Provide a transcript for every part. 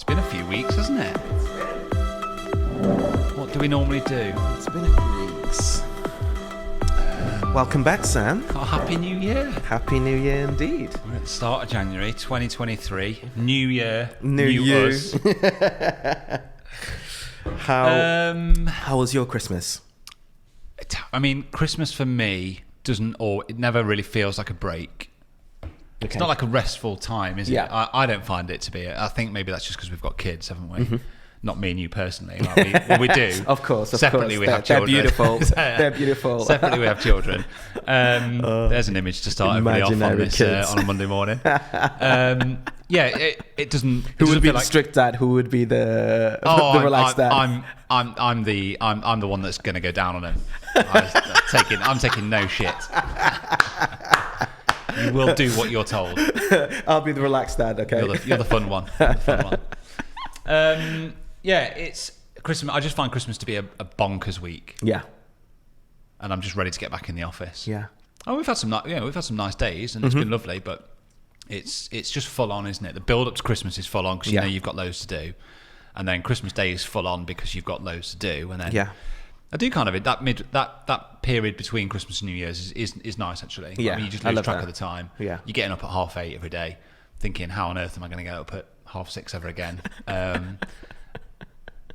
It's been a few weeks, hasn't it? What do we normally do? It's been a few weeks. Welcome back, Sam. Oh, Happy New Year. Happy New Year indeed. We're at the start of January 2023. New year. New you. Us. How was your Christmas? I mean, Christmas for me it never really feels like a break. Okay. It's not like a restful time, is it? Yeah. I don't find it to be. I think maybe that's just because we've got kids, haven't we? Mm-hmm. Not me and you personally. Like we do. Of course. Separately, we have children. They're beautiful. They're beautiful. Separately, we have children. There's an image to start everybody off on this on a Monday morning. It doesn't. Who would be the like, strict dad? Who would be the relaxed dad? I'm the one that's going to go down on him. I'm taking no shit. You will do what you're told. I'll be the relaxed dad. Okay. You're the fun one. It's Christmas. I just find Christmas to be a bonkers week. Yeah. And I'm just ready to get back in the office. Yeah. Oh, we've had some nice days, and it's been lovely, but it's just full on, isn't it? The build up to Christmas is full on because you know you've got loads to do, and then Christmas Day is full on because you've got loads to do, and then I do kind of that period between Christmas and New Year's is nice actually. Yeah, I mean, you just lose track of the time. Yeah, you're getting up at 8:30 every day, thinking, how on earth am I going to get up at 6:30 ever again?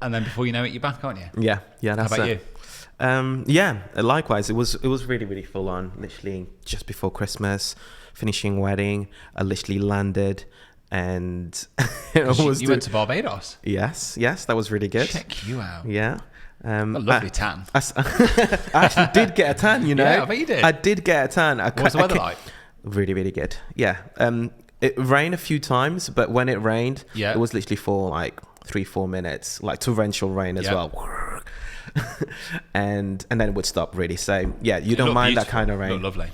And then before you know it, you're back, aren't you? Yeah. That's how about you? Likewise. It was really, really full on. Literally just before Christmas, finishing wedding. I literally landed, and you went to Barbados. Yes, that was really good. Check you out. Yeah. A lovely tan. I actually did get a tan, you know. Yeah, I bet you did. I did get a tan. What was the weather like? Really, really good. Yeah. It rained a few times, but when it rained, it was literally for like 3-4 minutes, like torrential rain as well. and then it would stop really. So yeah, you don't mind that kind of rain. Looked lovely.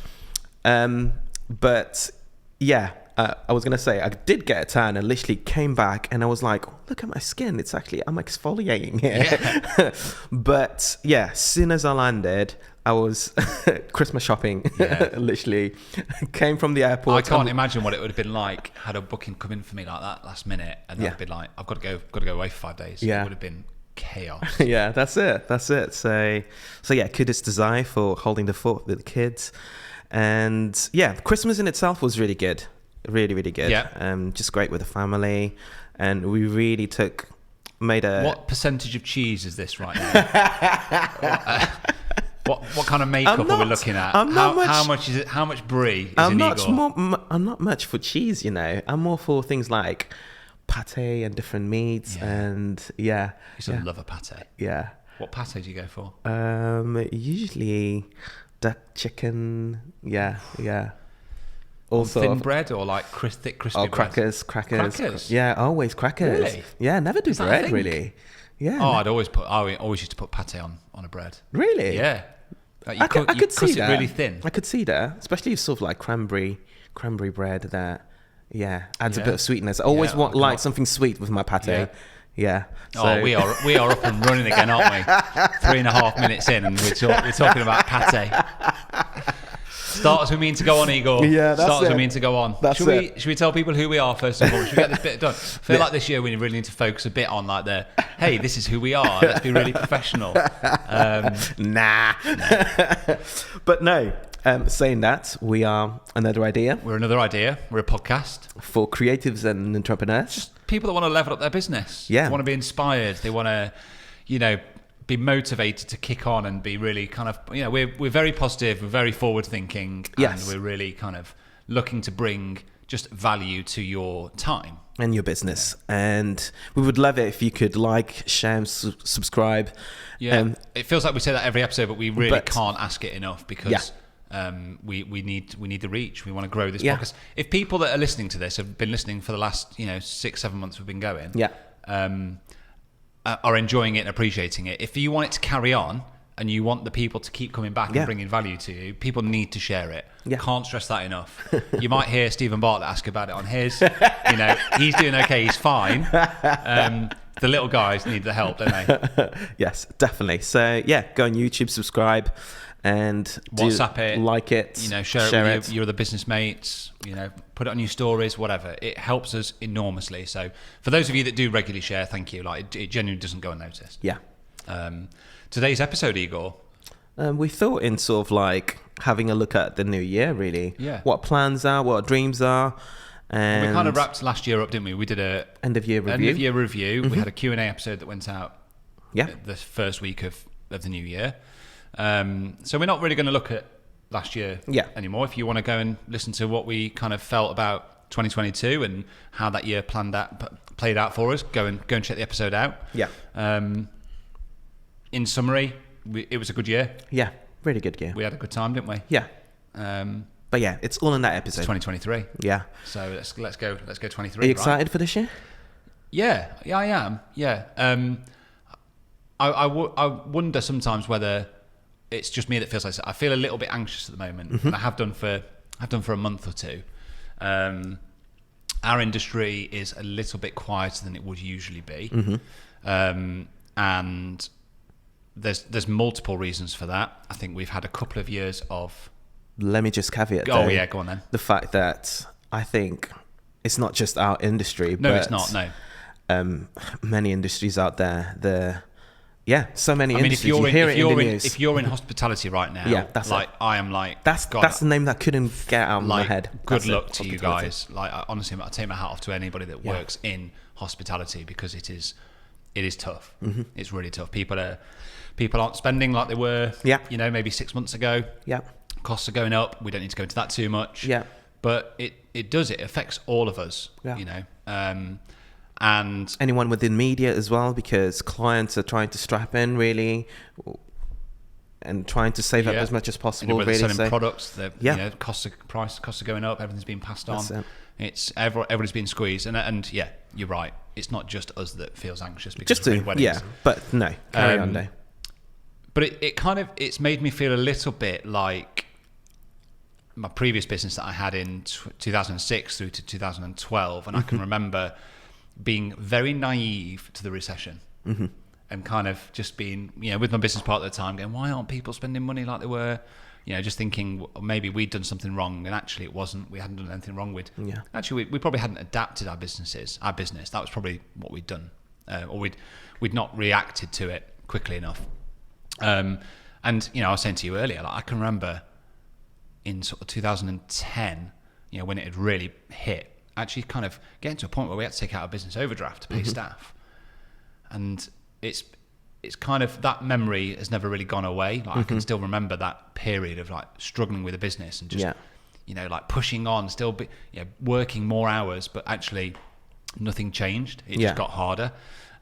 But yeah, I was gonna say I did get a tan and literally came back and I was like, look at my skin. It's actually, I'm exfoliating here. Yeah. But yeah, as soon as I landed, I was Christmas shopping. Yeah. Literally came from the airport. I can't imagine what it would have been like had a booking come in for me like that last minute, and I'd been like, I've got to go away for 5 days. Yeah. It would have been chaos. Yeah, that's it. So yeah, kudos to Zai for holding the fort with the kids, and yeah, Christmas in itself was really good, really good. Yeah. Just great with the family, and we really made a. What percentage of cheese is this right now? What kind of makeup are we looking at? How much is it? How much brie is in Igor? I'm not much for cheese, you know. I'm more for things like pate and different meats, and You still love a pate. Yeah. What pate do you go for? Usually duck chicken. Yeah. Also thin bread or like thick crispy bread? Crackers. Yeah, always crackers. Really? Yeah, never do bread really. Yeah. Oh, I always used to put pate on a bread. Really? Yeah. I could see that. Really thin. I could see that, especially sort of like cranberry bread that adds a bit of sweetness. I always want something sweet with my pate. Yeah. So. We are up and running again, aren't we? 3.5 minutes in, and we're talking about pate. Start as we mean to go on, Igor. Yeah, that's Start as it. we mean to go on. Should we tell people who we are first of all? Should we get this bit done? I feel like this year we really need to focus a bit on like hey, this is who we are. Let's be really professional. Nah. But no. Saying that, we are another idea. We're another idea. We're a podcast for creatives and entrepreneurs. Just people that want to level up their business. Yeah. They want to be inspired. They want to, be motivated to kick on and be really kind of, we're very positive, we're very forward thinking, and we're really kind of looking to bring just value to your time and your business. And we would love it if you could like, share, and subscribe. Yeah, it feels like we say that every episode, but we really can't ask it enough because we need the reach. We want to grow this podcast. If people that are listening to this have been listening for the last 6-7 months we've been going, are enjoying it and appreciating it. If you want it to carry on and you want the people to keep coming back and bringing value to you, people need to share it. Can't stress that enough. You might hear Stephen Bartlett ask about it on his. He's doing okay, he's fine. The little guys need the help, don't they? Yes, definitely. So go on YouTube, subscribe, and WhatsApp it, like it, share it with your other business mates, put it on your stories, whatever. It helps us enormously. So for those of you that do regularly share, thank you. Like it genuinely doesn't go unnoticed. Yeah. Today's episode, Igor. We thought in sort of like having a look at the new year, really. Yeah. What plans are, what dreams are. And we kind of wrapped last year up, didn't we? We did a end of year review. We had a Q&A episode that went out the first week of the new year. So we're not really going to look at last year anymore. If you want to go and listen to what we kind of felt about 2022 and how that year played out for us, go and check the episode out. Yeah. In summary, it was a good year. Yeah, really good year. We had a good time, didn't we? Yeah. But yeah, it's all in that episode. It's 2023. Yeah. So let's go 23. Are you excited for this year? Yeah, I am. Yeah. I wonder sometimes whether it's just me that feels like this. I feel a little bit anxious at the moment, and I have done for a month or two. Our industry is a little bit quieter than it would usually be, and there's multiple reasons for that. I think we've had a couple of years of. Let me just caveat. Oh yeah, go on then. The fact that I think it's not just our industry, no, but it's not. No, many industries out there. So many industries. If you're in hospitality right now, that's like it. I am like that's the name that couldn't get out of my head. Good luck to you guys. Like honestly, I take my hat off to anybody that works in hospitality because it is tough. It's really tough. People aren't spending like they were. Maybe 6 months ago. Yeah. Costs are going up. We don't need to go into that too much. Yeah. But it affects all of us. Yeah. And anyone within media as well, because clients are trying to strap in really and trying to save up as much as possible. Really, selling products, costs are going up. Everything's being passed on. It's everybody's being squeezed, and you're right. It's not just us that feels anxious because we're in weddings. But no, carry on, though. But it's made me feel a little bit like my previous business that I had in 2006 through to 2012, and I can remember being very naive to the recession and kind of just being, with my business partner at the time going, why aren't people spending money like they were? Just thinking maybe we'd done something wrong, and actually it wasn't. We hadn't done anything wrong with. Yeah. Actually, we probably hadn't adapted our business. That was probably what we'd done, or we'd not reacted to it quickly enough. And I was saying to you earlier, like I can remember in sort of 2010, when it had really hit. Actually kind of getting to a point where we had to take out a business overdraft to pay staff. And it's kind of, that memory has never really gone away. Like I can still remember that period of like struggling with a business and just, like pushing on, still working more hours, but actually nothing changed. It just got harder.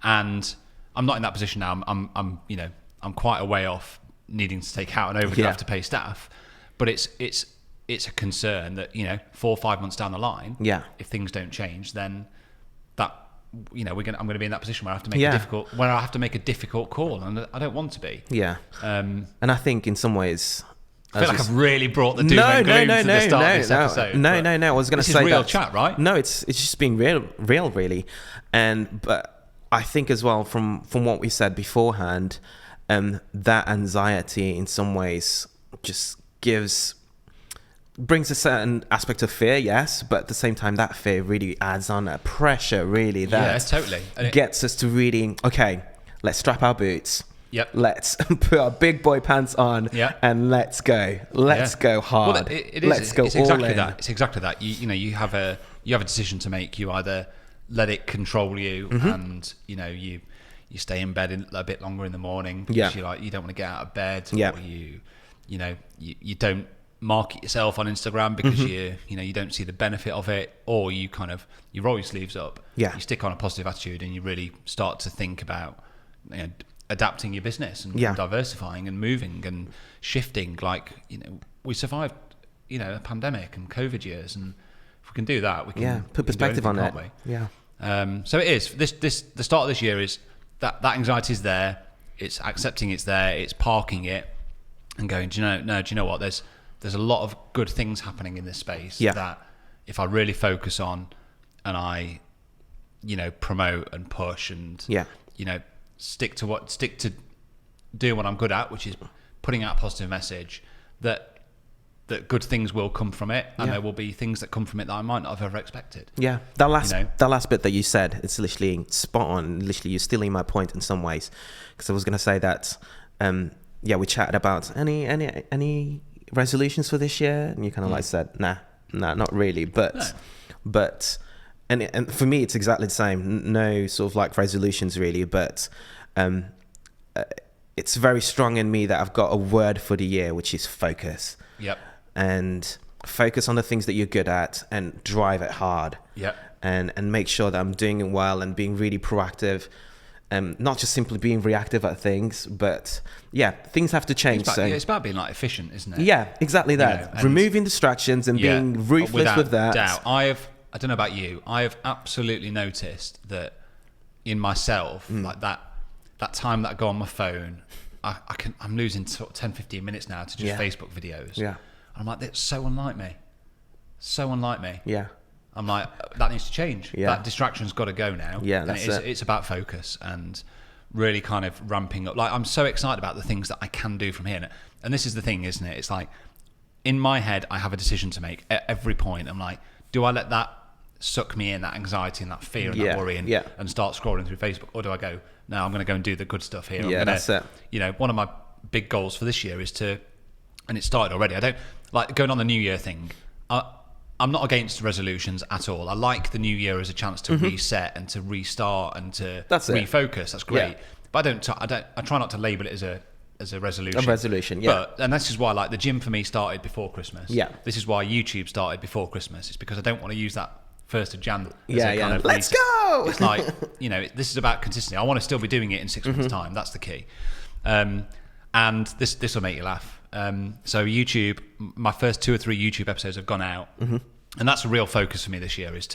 And I'm not in that position now. I'm quite a way off needing to take out an overdraft to pay staff, but it's a concern that 4 or 5 months down the line, if things don't change, then that I'm going to be in that position where I have to make a difficult call, and I don't want to be. And I think in some ways, I feel like I've really brought the doom and gloom to the start of this episode. No. I was going to say this is real chat, right? No, it's just being real, really. But I think as well from what we said beforehand, that anxiety in some ways just brings a certain aspect of fear, yes, but at the same time that fear really adds on a pressure really that totally gets us to really, okay, let's strap our boots, let's put our big boy pants on, and let's go hard. Well, it's exactly that. It's exactly that. You have a decision to make. You either let it control you and you stay in bed a bit longer in the morning because you don't want to get out of bed, or you don't market yourself on Instagram because you don't see the benefit of it, or you roll your sleeves up, you stick on a positive attitude, and you really start to think about adapting your business and diversifying and moving and shifting. We survived a pandemic and COVID years, and if we can do that, we can put perspective on it. So it is the start of this year is that anxiety is there. It's accepting it's there. It's parking it and going, do you know what, there's a lot of good things happening in this space that if I really focus on and I, promote and push and, stick to doing what I'm good at, which is putting out a positive message that good things will come from it, and there will be things that come from it that I might not have ever expected. Yeah, that last bit that you said, it's literally spot on. Literally, you're stealing my point in some ways, because I was going to say that. We chatted about any resolutions for this year, and you kind of like said, nah, not really. But and for me, it's exactly the same. No sort of like resolutions really, but it's very strong in me that I've got a word for the year, which is focus. Yep. And focus on the things that you're good at and drive it hard. Yep. And make sure that I'm doing it well and being really proactive. Not just simply being reactive at things, but things have to change. It's about being like efficient, isn't it? Yeah, exactly that. Removing distractions and being ruthless with that. Doubt. I don't know about you. I have absolutely noticed that in myself, like that time that I go on my phone, I'm losing sort of 10, 15 minutes now to just Facebook videos. Yeah. I'm like, that's so unlike me. So unlike me. Yeah. I'm like, that needs to change. Yeah. That distraction's got to go now. Yeah, that's it. It's about focus and really kind of ramping up. Like, I'm so excited about the things that I can do from here. And this is the thing, isn't it? It's like, in my head, I have a decision to make at every point. I'm like, do I let that suck me in, that anxiety and that fear and that worry and start scrolling through Facebook? Or do I go, no, I'm going to go and do the good stuff here. That's it. You know, one of my big goals for this year is to, and it started already, I don't, like going on the New Year thing, I'm not against resolutions at all. I like the New Year as a chance to reset and to restart and to refocus. That's great. Yeah. But I try not to label it as a resolution. A resolution, yeah. And this is why, like, the gym for me started before Christmas. Yeah. This is why YouTube started before Christmas. It's because I don't want to use that 1st of Jan. Kind of let's go. It's like, you know, this is about consistency. I want to still be doing it in 6 months' time. That's the key. And this will make you laugh. So YouTube, my first 2 or 3 YouTube episodes have gone out. And that's a real focus for me this year, is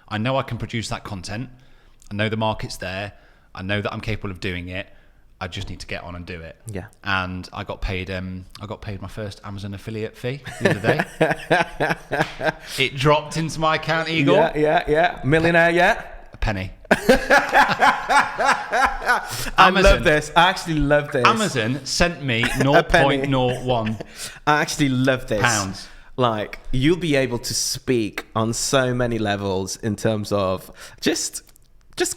I know I can produce that content. I know the market's there. I know that I'm capable of doing it. I just need to get on and do it. Yeah. And I got paid my first Amazon affiliate fee the other day. It dropped into my account, Igor. Yeah. Millionaire yet? A penny. I love this. I actually love this. Amazon sent me 0.01. I actually love this. Pounds. Like, you'll be able to speak on so many levels in terms of just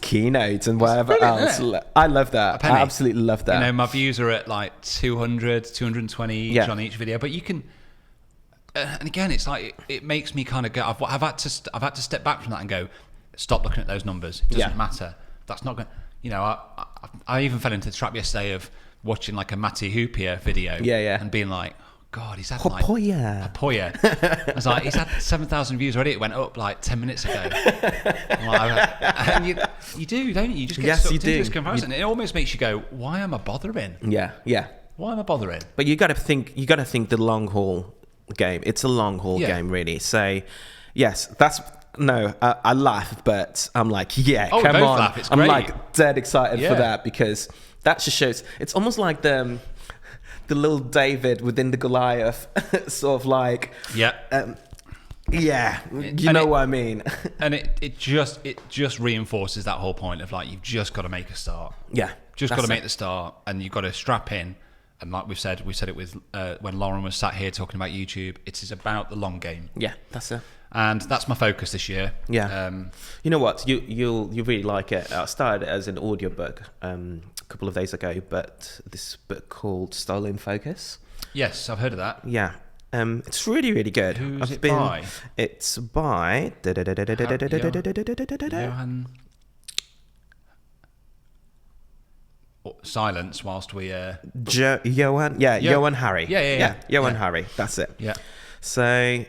keynotes and whatever else. I love that. I absolutely love that. You know, my views are at like 200, 220 each on each video, but you can. And again, it's like it makes me kind of go. I've had to step back from that and go, stop looking at those numbers. It doesn't matter. That's not going. You know, I even fell into the trap yesterday of watching like a Matty Hoopier video. And being like, God, he's had like Poya. I was like, he's had 7,000 views already. It went up like 10 minutes ago. And you do, don't you? You just get sucked into this comparison. It almost makes you go, why am I bothering? Yeah. Why am I bothering? But you got to think the long haul game. It's a long haul game, really. So, yes, I laugh, but I'm like, come on. Laugh. It's great. I'm like dead excited for that, because that just shows. It's almost like the little David within the Goliath, sort of like, you know what I mean. And it just reinforces that whole point of like, you've just got to make a start. Yeah, just got to make the start, and you've got to strap in. And like we said it with when Lauren was sat here talking about YouTube. It is about the long game. Yeah, that's it. And that's my focus this year. Yeah. You know what? You'll really like it. I started it as an audiobook a couple of days ago, but this book called Stolen Focus. Yes, I've heard of that. Yeah. It's really, really good. Who's it by? It's by Johan. Silence whilst we Johan. Yeah, Johan Hari. Yeah. Johan Hari. That's it. Yeah. So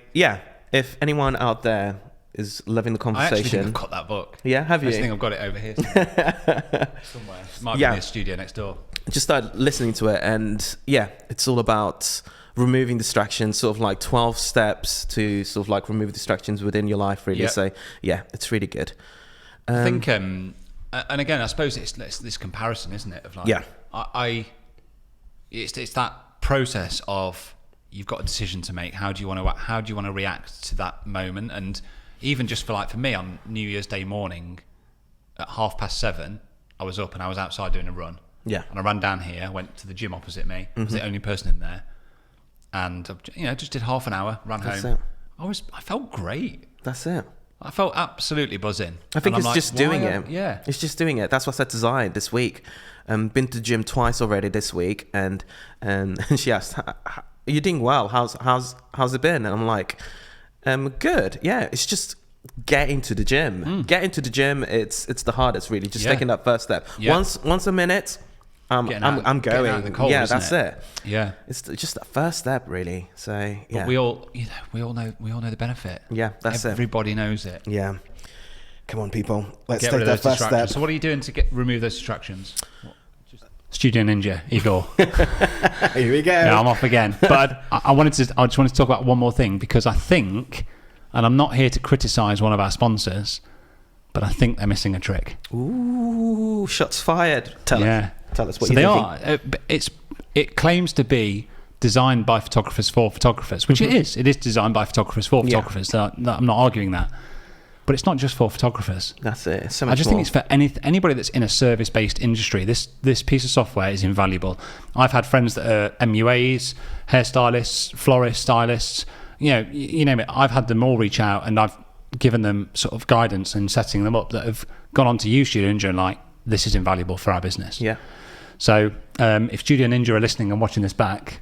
if anyone out there is loving the conversation, I actually think I've got that book. Yeah, have you? I think I've got it over here somewhere. Might be in the studio next door. Just started listening to it, and it's all about removing distractions, sort of like 12 steps to sort of like remove distractions within your life, really. So it's really good. I think and again, I suppose it's this comparison, isn't it, of like it's that process of, you've got a decision to make. How do you want to react to that moment? And even just for me on New Year's Day morning at 7:30, I was up and I was outside doing a run. Yeah. And I ran down here, went to the gym opposite me. I was the only person in there. And, just did half an hour, ran home. I felt great. That's it. I felt absolutely buzzing. I think it's just doing it. Yeah. It's just doing it. That's what I said to Zion this week. Been to the gym twice already this week, and she asked, "You're doing well. How's it been?" And I'm like, "Good. Yeah, it's just getting to the gym. Getting to the gym. It's the hardest, really. Just taking that first step. Yeah. Once a minute, I'm going. Out of the cold, that's it. Yeah, it's just that first step, really. So yeah, but we all know the benefit. Yeah, that's Everybody knows it. Yeah. Come on, people. Let's take that first step. So what are you doing to remove those distractions? Studio Ninja, Igor. Here we go. Yeah, I'm off again. But I just wanted to talk about one more thing, because I think, and I'm not here to criticise one of our sponsors, but I think they're missing a trick. Ooh, shots fired. Tell us what you think. They are. It claims to be designed by photographers for photographers, which it is. It is designed by photographers for photographers. So I'm not arguing that. But it's not just for photographers. That's it. So much I just think it's for anybody that's in a service-based industry. This piece of software is invaluable. I've had friends that are MUAs, hairstylists, florists, stylists. You name it. I've had them all reach out, and I've given them sort of guidance and setting them up that have gone on to use Studio Ninja and like, this is invaluable for our business. Yeah. So if Studio Ninja are listening and watching this back,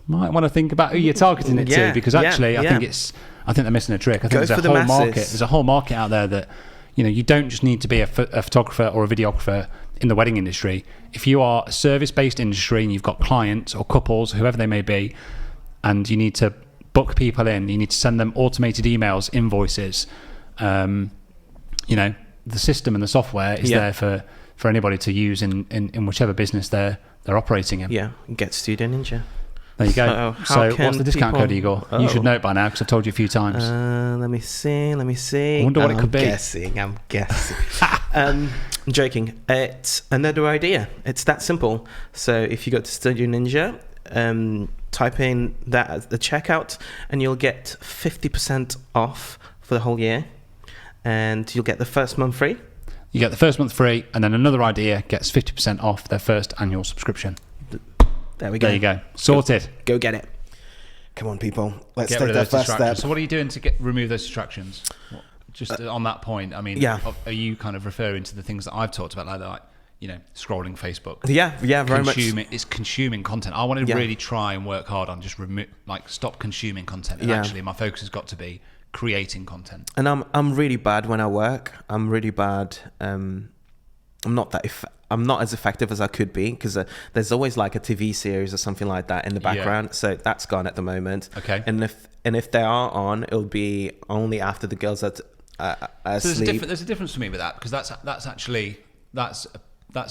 might want to think about who you're targeting it to, because actually I think they're missing a trick. I think there's a whole market out there that, you don't just need to be a photographer or a videographer in the wedding industry. If you are a service-based industry and you've got clients or couples, whoever they may be, and you need to book people in, you need to send them automated emails, invoices, the system and the software is there for anybody to use in whichever business they're operating in. Yeah, get Studio Ninja. There you go. So what's the discount code, Igor? You should know it by now, because I've told you a few times. Let me see. I wonder what it could be. I'm guessing. I'm joking. It's another idea. It's that simple. So if you go to Studio Ninja, type in that at the checkout, and you'll get 50% off for the whole year, and you'll get the first month free. You get the first month free, and then another idea gets 50% off their first annual subscription. There we go. There you go. Sorted. Go get it. Come on, people. Let's take that first step. So what are you doing to remove those distractions? Just on that point, I mean, are you kind of referring to the things that I've talked about, like scrolling Facebook? Yeah, very much. It's consuming content. I want to really try and work hard on just stop consuming content. And actually, my focus has got to be creating content. And I'm really bad when I work. I'm really bad. I'm not as effective as I could be, because there's always like a TV series or something like that in the background. So that's gone at the moment. Okay. And if they are on, it'll be only after the girls are asleep. There's a difference for me with that, because that's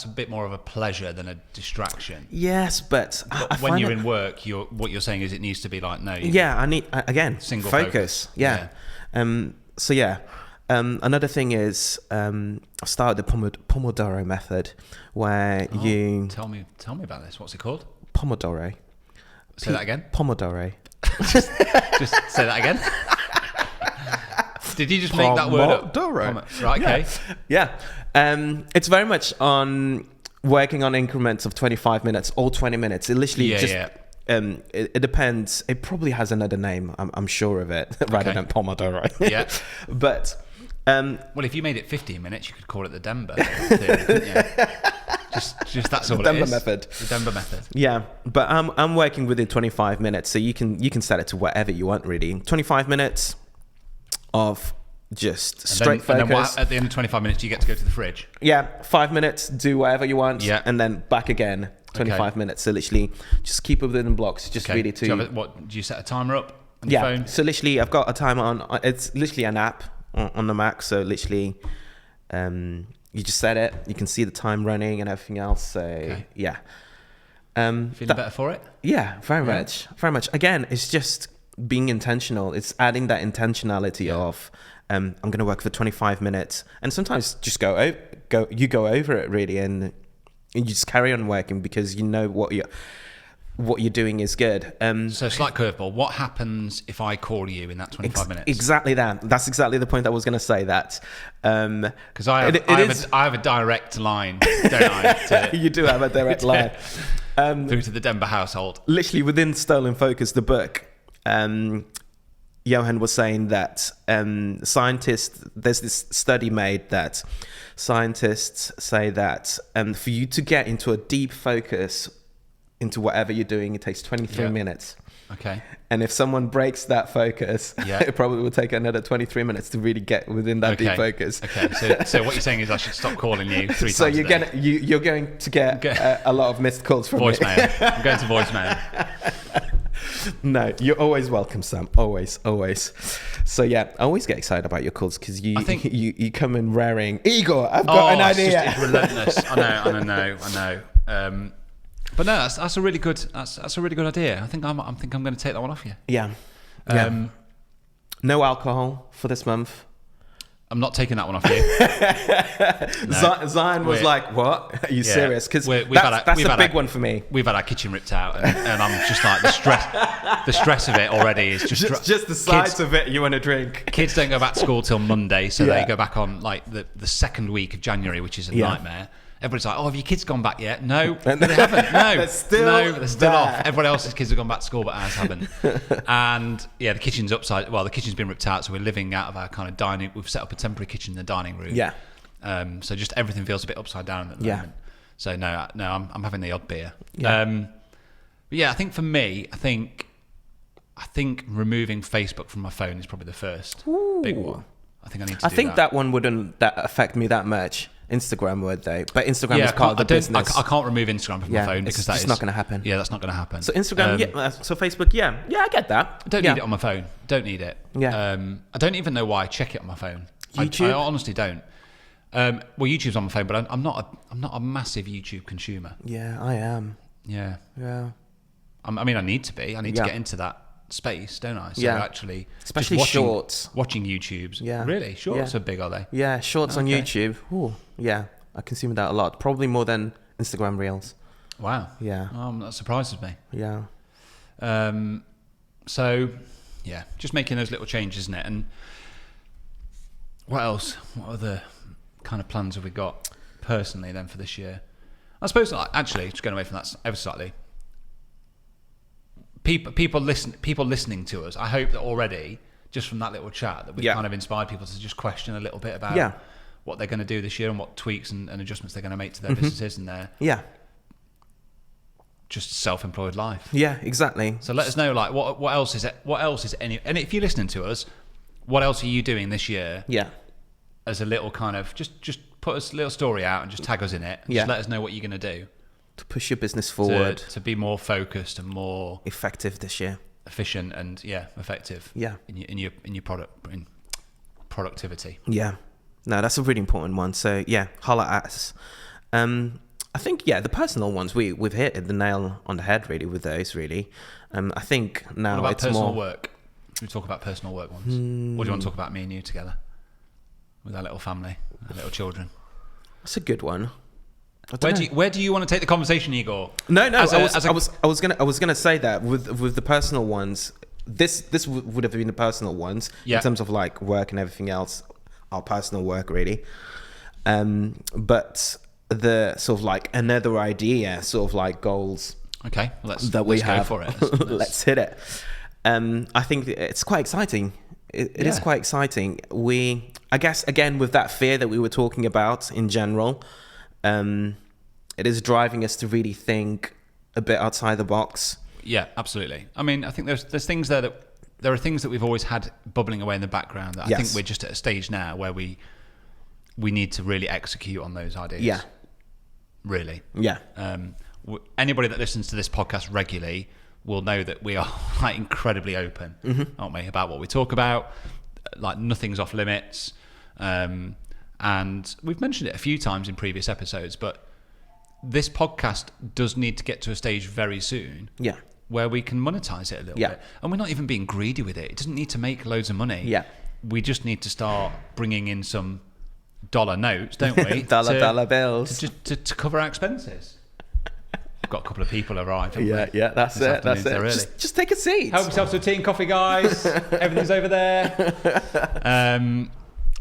a bit more of a pleasure than a distraction. Yes, but when you're in work, what you're saying is it needs to be like, no. I need single focus. Yeah. So yeah. Another thing is, I've started the Pomodoro method, where you... Tell me about this. What's it called? Pomodoro. Say that again? Pomodoro. just say that again? Did you just make that word up? Pomodoro. Right, okay. Yeah. It's very much on working on increments of 25 minutes or 20 minutes. It literally it depends. It probably has another name. I'm sure of it, rather than Pomodoro. Yeah. But... well, if you made it 15 minutes, you could call it the Denver theory, couldn't you? Just that's all it is. The Denver method. Yeah, but I'm working within 25 minutes, so you can set it to whatever you want, really. 25 minutes of just straight focus. And then at the end of 25 minutes, you get to go to the fridge. Yeah, 5 minutes, do whatever you want, and then back again, 25 minutes. So literally, just keep it within blocks. Just really to... Do you set a timer up on your phone? So literally, I've got a timer on. It's literally an app on the Mac, so literally you just set it, you can see the time running and everything else. So feeling better for it? Very much. Again, it's just being intentional. It's adding that intentionality of I'm going to work for 25 minutes, and sometimes just go over it, really, and you just carry on working, because you know what what you're doing is good. So slight curveball. What happens if I call you in that 25 minutes? Exactly that. That's exactly the point I was going to say. That because I have a direct line, don't I? You do have a direct line through to the Denver household. Literally within Stolen Focus, the book, Johan was saying that scientists. There's this study made that scientists say that for you to get into a deep focus into whatever you're doing, it takes 23 minutes. Okay. And if someone breaks that focus, it probably will take another 23 minutes to really get within that deep focus. Okay. So what you're saying is I should stop calling you 3 times so a day. You're going to get a lot of missed calls from voicemail. me. I'm going to voicemail. No, you're always welcome, Sam. Always. So yeah, I always get excited about your calls because you come in raring. Igor, I've got an idea. It's relentless. I know. But no, that's a really good. That's a really good idea. I think I'm going to take that one off you. Yeah. No alcohol for this month. I'm not taking that one off you. No. Zion was like, "What? Are you serious?" Because that's a big one for me. We've had our kitchen ripped out, and I'm just like the stress of it already is just the sight of it. You want to drink. Kids don't go back to school till Monday, so they go back on like the second week of January, which is a nightmare. Everybody's like, "Oh, have your kids gone back yet?" No, they haven't. No, they're still off. Everyone else's kids have gone back to school, but ours haven't. And the kitchen's upside. Well, the kitchen's been ripped out, so we're living out of our kind of dining. We've set up a temporary kitchen in the dining room. Yeah. So just everything feels a bit upside down at the moment. So no, I'm having the odd beer. Yeah. But yeah, I think for me, I think removing Facebook from my phone is probably the first big one. I think I need to. I think that one wouldn't affect me that much. Instagram would though, but Instagram is part of the business. I can't remove Instagram from my phone because that's not going to happen. Yeah, that's not going to happen. So Instagram, so Facebook, I get that. I don't need it on my phone. Don't need it. Yeah. I don't even know why I check it on my phone. YouTube? I honestly don't. Well, YouTube's on my phone, but I'm not a massive YouTube consumer. Yeah, I am. Yeah. Yeah. I mean, I need to be. I need to get into that space, don't I? So actually, especially shorts. Watching YouTubes. Yeah. Really? Shorts are big, are they? Yeah, shorts on YouTube. Ooh, yeah. I consume that a lot. Probably more than Instagram Reels. Wow. Yeah. That surprises me. Yeah. So, yeah, just making those little changes, isn't it? And what else? What other kind of plans have we got personally then for this year? I suppose, actually, just going away from that ever slightly, people listening to us, I hope that already, just from that little chat, that we've kind of inspired people to just question a little bit about what they're going to do this year and what tweaks and adjustments they're going to make to their businesses and their just self-employed life. Yeah, exactly. So let us know, like, what else is it? What else is any? And if you're listening to us, what else are you doing this year? Yeah. As a little kind of just put a little story out and just tag us in it. And just let us know what you're going to do to push your business forward, to be more focused and more effective this year, efficient and effective. Yeah. In your productivity. Yeah. No, that's a really important one. So holla at us. I think the personal ones we've hit the nail on the head really with those really. I think now what about it's personal more work. Should we talk about personal work ones? Or do you want to talk about me and you together with our little family, our little children? That's a good one. Where do you want to take the conversation, Igor? No. I was gonna say that with the personal ones. This would have been the personal ones in terms of like work and everything else. Our personal work really, but the sort of like another idea, sort of like goals. Okay, let's have. Go for it. Let's hit it. I think it's quite exciting. It is quite exciting. I guess again with that fear that we were talking about in general, it is driving us to really think a bit outside the box. Yeah, absolutely. I mean, I think there's things there there are things that we've always had bubbling away in the background that I think we're just at a stage now where we need to really execute on those ideas. Yeah. Really. Yeah. Anybody that listens to this podcast regularly will know that we are like incredibly open, aren't we, about what we talk about. Like nothing's off limits. And we've mentioned it a few times in previous episodes, but this podcast does need to get to a stage very soon. Yeah. Where we can monetize it a little bit. And we're not even being greedy with it. It doesn't need to make loads of money. Yeah. We just need to start bringing in some dollar notes, don't we? dollar bills. To cover our expenses. got a couple of people arrive. Yeah, that's it. That's it. Just take a seat. Help yourself to a tea and coffee, guys. Everything's over there.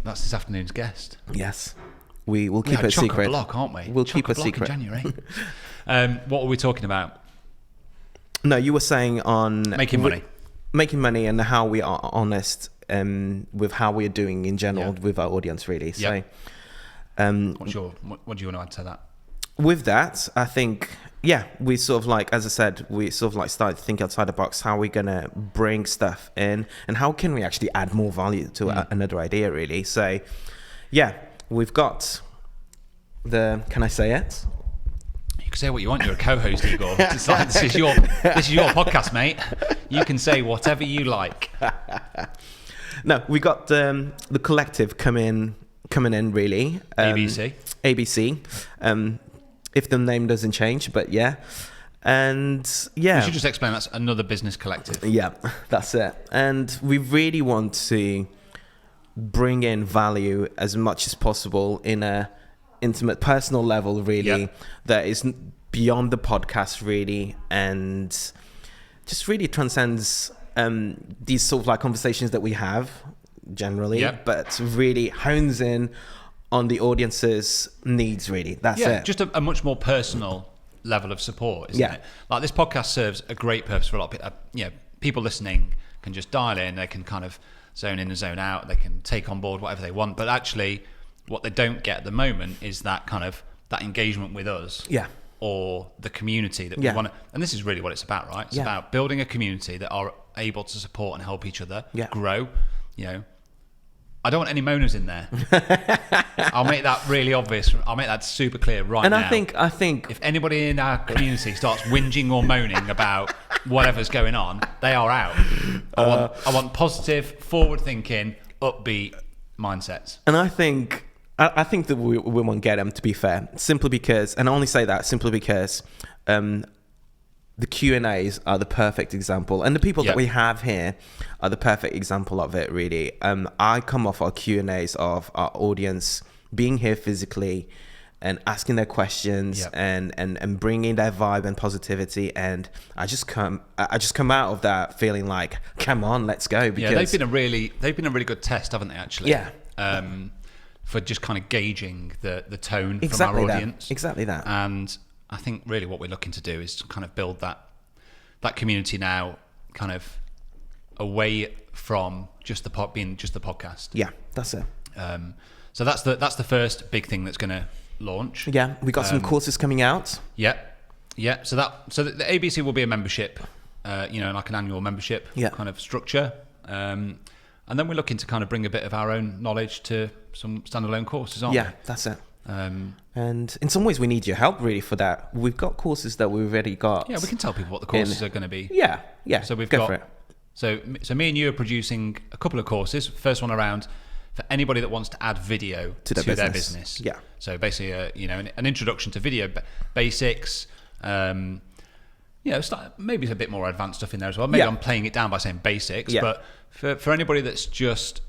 That's this afternoon's guest. Yes. We will keep it a secret. Block, aren't we? We'll keep a secret. In January. What were we talking about? No, you were saying on making money and how we are honest with how we're doing in general with our audience, really. So, what do you want to add to that? With that, I think, we sort of like, as I said, we sort of like started to think outside the box. How are we gonna bring stuff in, and how can we actually add more value to another idea, really? So, we've got can I say it? You can say what you want. You're a co-host, Igor. It's like, this is your podcast, mate. You can say whatever you like. No, we got the collective coming in, really. ABC. If the name doesn't change, but and we should just explain that's another business collective. Yeah, that's it. And we really want to bring in value as much as possible in a intimate, personal level, really, that is beyond the podcast, really, and just really transcends these sort of like conversations that we have generally, but really hones in on the audience's needs, really. That's it. Just a much more personal level of support, isn't it? Like, this podcast serves a great purpose for a lot of people. People listening can just dial in, they can kind of zone in and zone out, they can take on board whatever they want, but actually what they don't get at the moment is that kind of that engagement with us, or the community that we want to. And this is really what it's about, right? It's about building a community that are able to support and help each other grow. I don't want any moaners in there. I'll make that really obvious. I'll make that super clear now. And I think if anybody in our community starts whinging or moaning about whatever's going on, they are out. I want positive, forward-thinking, upbeat mindsets. And I think that we won't get them, to be fair, simply because, and I only say that simply because the Q&As are the perfect example, and the people that we have here are the perfect example of it, really. I come off our Q&As of our audience being here physically and asking their questions and bringing their vibe and positivity, and I just come out of that feeling like, come on, let's go. Because they've been a really good test, haven't they, actually? For just kind of gauging the tone from our audience. Exactly that. And I think really what we're looking to do is to kind of build that community now, kind of away from just being just the podcast. Yeah, that's it. So that's the first big thing that's going to launch. Yeah, we got some courses coming out. Yeah. So the ABC will be a membership, like an annual membership kind of structure. And then we're looking to kind of bring a bit of our own knowledge to some standalone courses, aren't we? Yeah, that's it. And in some ways we need your help, really, for that. We've got courses that we've already got. Yeah, we can tell people what the courses are going to be. Yeah. So we've got for it. So me and you are producing a couple of courses. First one around for anybody that wants to add video to their business. Yeah. So basically, an introduction to video basics. Maybe it's a bit more advanced stuff in there as well. Maybe I'm playing it down by saying basics, but for anybody that's just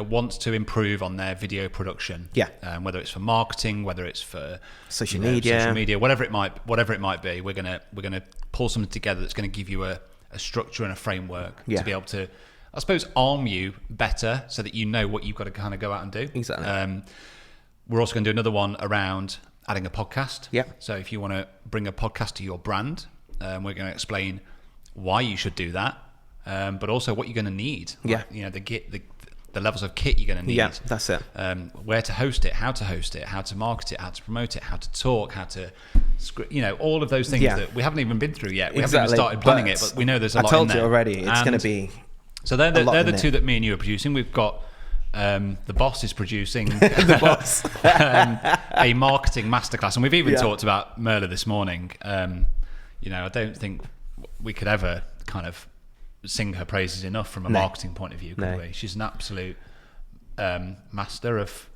wants to improve on their video production, whether it's for marketing, whether it's for social media, whatever it might be, we're gonna pull something together that's going to give you a structure and a framework to be able to, I suppose, arm you better so that you know what you've got to kind of go out and do. Exactly. We're also going to do another one around adding a podcast. Yeah. So if you want to bring a podcast to your brand, we're going to explain why you should do that, but also what you're going to need. The levels of kit you're going to need. Yeah, that's it. Where to host it, how to market it, how to promote it, how to talk, how to script, all of those things that we haven't even been through yet. We haven't even started planning it, but we know there's a lot in there. I told you already, it's going to be. So they're the two that me and you are producing. We've got the boss is producing the boss a marketing masterclass, and we've even talked about Merla this morning. I don't think we could ever kind of sing her praises enough from a marketing point of view, could we? She's an absolute master of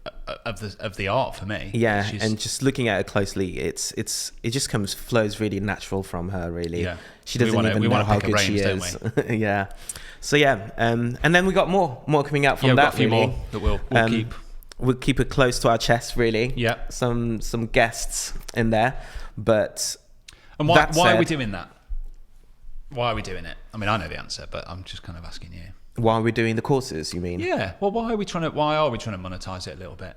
the art for me. Yeah, and just looking at it closely, it just flows really natural from her. Really, she doesn't even know how good she is. Yeah. So and then we got more coming out from that. Got a few more that we'll keep. We'll keep it close to our chest, really. Yeah. Some guests in there, but And why are we doing that? Why are we doing it? I mean, I know the answer, but I'm just kind of asking you. Why are we doing the courses, you mean? Yeah. Well, why are we trying to monetize it a little bit?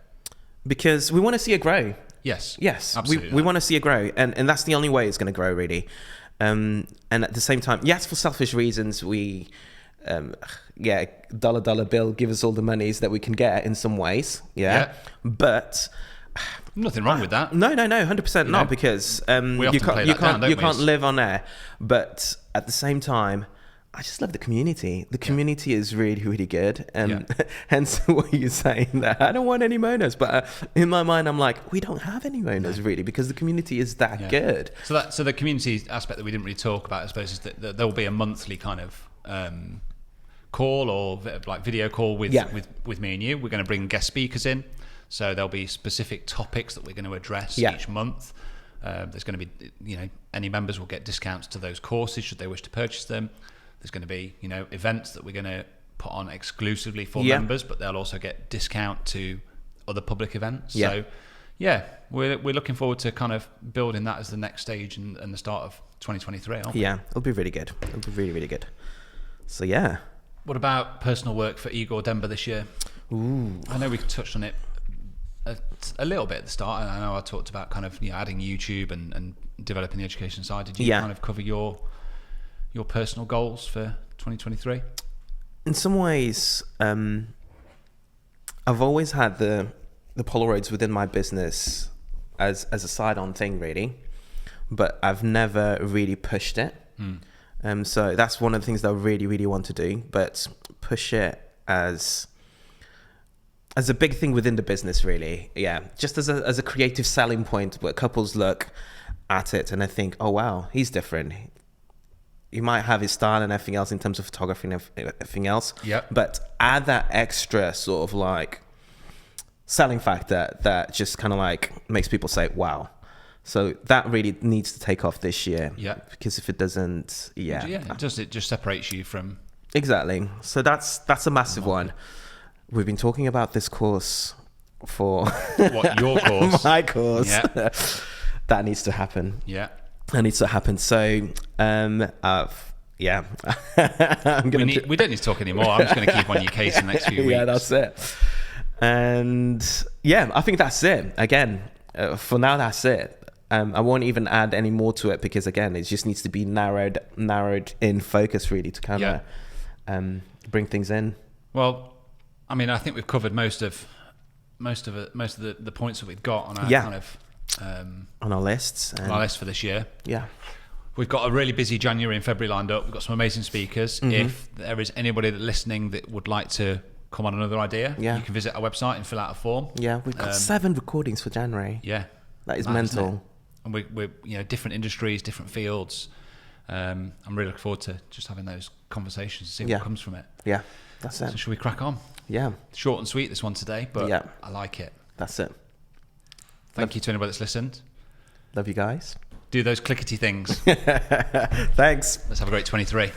Because we want to see it grow. Yes. Absolutely. We want to see it grow. And that's the only way it's going to grow, really. And at the same time, yes, for selfish reasons, we, dollar bill, give us all the monies that we can get in some ways. Yeah. But nothing wrong with that. No, 100% not, because you can't live on air. But at the same time, I just love the community. The community is really, really good. Hence what you're saying that I don't want any monos. But in my mind, I'm like, we don't have any monos really, because the community is that good. So the community aspect that we didn't really talk about, I suppose, is that there will be a monthly kind of call or like video call with me and you. We're going to bring guest speakers in. So there'll be specific topics that we're going to address each month. There's going to be, any members will get discounts to those courses should they wish to purchase them. There's going to be, events that we're going to put on exclusively for members, but they'll also get discount to other public events. Yeah. So, we're looking forward to kind of building that as the next stage and the start of 2023, aren't we? Yeah, it'll be really good. It'll be really, really good. So, yeah. What about personal work for Igor Denver this year? Ooh. I know we touched on it a little bit at the start, and I know I talked about kind of adding YouTube and developing the education side. Did you kind of cover your personal goals for 2023? In some ways, I've always had the Polaroids within my business as a side-on thing, really, but I've never really pushed it. So that's one of the things that I really, really want to do, but push it as a big thing within the business, really. Yeah, just as a creative selling point where couples look at it and they think, oh wow, he's different. He might have his style and everything else in terms of photography and everything else. Yep. But add that extra sort of like selling factor that just kind of like makes people say, wow. So that really needs to take off this year. Yeah. Because if it doesn't, it just separates you from... Exactly. So that's a massive one. We've been talking about this course for... What, your course? My course. Yeah. That needs to happen. Yeah. That needs to happen. So, I'm gonna. We don't need to talk anymore. I'm just going to keep on your case in the next few weeks. Yeah, that's it. And I think that's it. Again, for now, that's it. I won't even add any more to it because again, it just needs to be narrowed in focus really to kind of bring things in. Well, I mean, I think we've covered most of the points that we've got on our kind of. On our lists. On our list for this year. Yeah. We've got a really busy January and February lined up. We've got some amazing speakers. Mm-hmm. If there is anybody listening that would like to come on another idea, you can visit our website and fill out a form. Yeah, we've got 7 recordings for January. Yeah. That is mental. And we're different industries, different fields. I'm really looking forward to just having those conversations and see what comes from it. Yeah, that's it. So should we crack on? Yeah. Short and sweet, this one today, but I like it. That's it. Thank you to anybody that's listened. Love you guys. Do those clickety things. Thanks. Let's have a great 23.